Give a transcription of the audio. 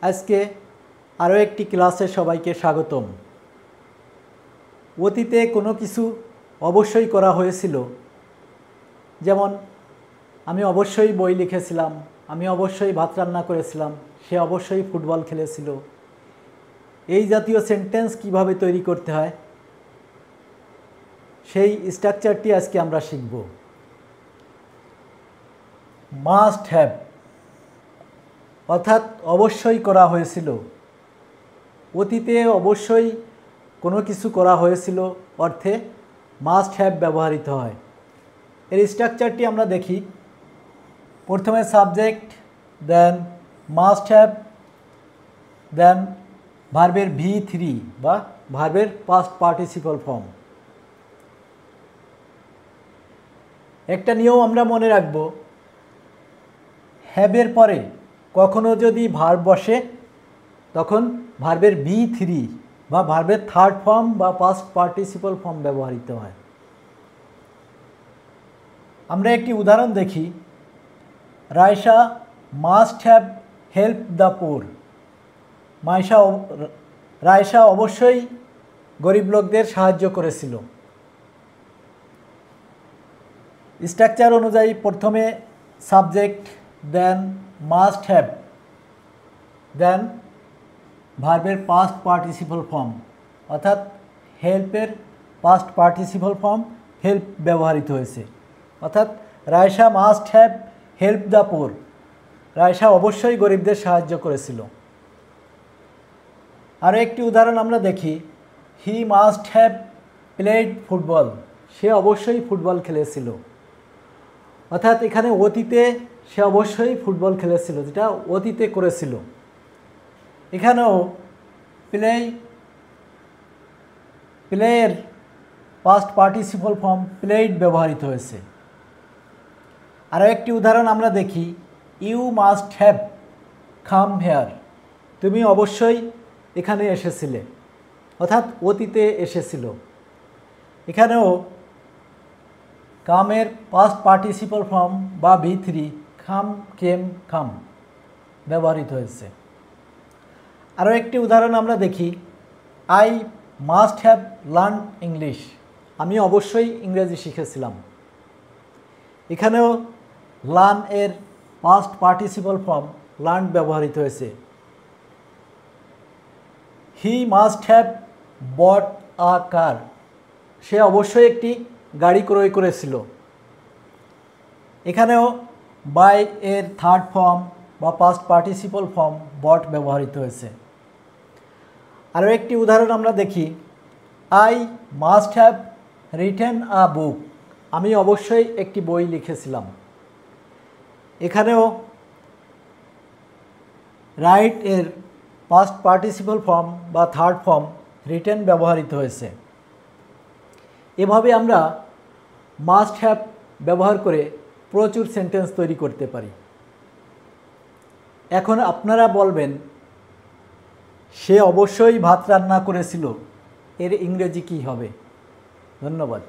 আজকে আরও একটি ক্লাসে সবাইকে স্বাগতম। অতীতে কোনো কিছু অবশ্যই করা হয়েছিল, যেমন আমি অবশ্যই বই লিখেছিলাম, আমি অবশ্যই ভাত রান্না করেছিলাম, সে অবশ্যই ফুটবল খেলেছিল। এই জাতীয় সেন্টেন্স কিভাবে তৈরি করতে হয় সেই স্ট্রাকচারটি আজকে আমরা শিখব। মাস্ট হ্যাভ অর্থাৎ অবশ্যই করা হয়েছিল। অতীতে অবশ্যই কোনো কিছু করা হয়েছিল অর্থে মাস্ট হ্যাভ ব্যবহৃত হয়। এর স্ট্রাকচারটি আমরা দেখি। প্রথমে সাবজেক্ট, দেন মাস্ট হ্যাভ, দেন ভার্বের V3 বা ভার্বের পাস্ট পার্টিসিপল ফর্ম। একটা নিয়ম আমরা মনে রাখব, হ্যাভের পরে কখনো যদি ভার্ব বসে তখন ভার্বের V3 বা ভার্বের থার্ড ফর্ম বা পাস্ট পার্টিসিপল ফর্ম ব্যবহৃত হয়। আমরা একটি উদাহরণ দেখি। Raisa must have help the poor. Raisa অবশ্যই গরিব লোকদের সাহায্য করেছিল। স্ট্রাকচার অনুযায়ী প্রথমে সাবজেক্ট, দেন মাস্ট হ্যাভ, দেন ভার্বের পাস্ট পার্টিসিপল ফর্ম অর্থাৎ হেল্পের পাস্ট পার্টিসিপল ফর্ম হেল্প ব্যবহৃত হয়েছে। অর্থাৎ Raisa must have help the poor. Raisa অবশ্যই গরিবদের সাহায্য করেছিল। আরও একটি উদাহরণ আমরা দেখি। He must have played football. সে অবশ্যই ফুটবল খেলেছিল। অর্থাৎ এখানে অতীতে সে অবশ্যই ফুটবল খেলেছিল, যেটা অতীতে করেছিল। এখানেও প্লেয়ের পাস্ট পার্টিসিপল ফর্ম প্লেড ব্যবহৃত হয়েছে। আরও একটি উদাহরণ আমরা দেখি। You must have come here. তুমি অবশ্যই এখানে এসেছিলে, অর্থাৎ অতীতে এসেছিল। এখানেও কামের পাস্ট পার্টিসিপল ফর্ম বা V3 কাম, কেম, কাম ব্যবহৃত হয়েছে। আরও একটি উদাহরণ আমরা দেখি। I must have learn English. আমি অবশ্যই ইংরেজি শিখেছিলাম। এখানেও লার্ন এর পাস্ট পার্টিসিপল ফর্ম লার্ন ব্যবহৃত হয়েছে। হি মাস্ট হ্যাভ বট আ কার। সে অবশ্যই একটি গাড়ি ক্রয় করেছিল। এখানেও বাই এর থার্ড ফর্ম বা পাস্ট পার্টিসিপল ফর্ম বট ব্যবহৃত হয়েছে। আরও একটি উদাহরণ আমরা দেখি। I must have written a book. আমি অবশ্যই একটি বই লিখেছিলাম। এখানেও রাইট এর পাস্ট পার্টিসিপল ফর্ম বা থার্ড ফর্ম রিটেন ব্যবহৃত হয়েছে। এভাবে আমরা মাস্ট হ্যাভ ব্যবহার করে প্রচুর সেন্টেন্স তৈরি করতে পারি। এখন আপনারা বলবেন, সে অবশ্যই ভাত রান্না করেছিল, এর ইংরেজি কী হবে? ধন্যবাদ।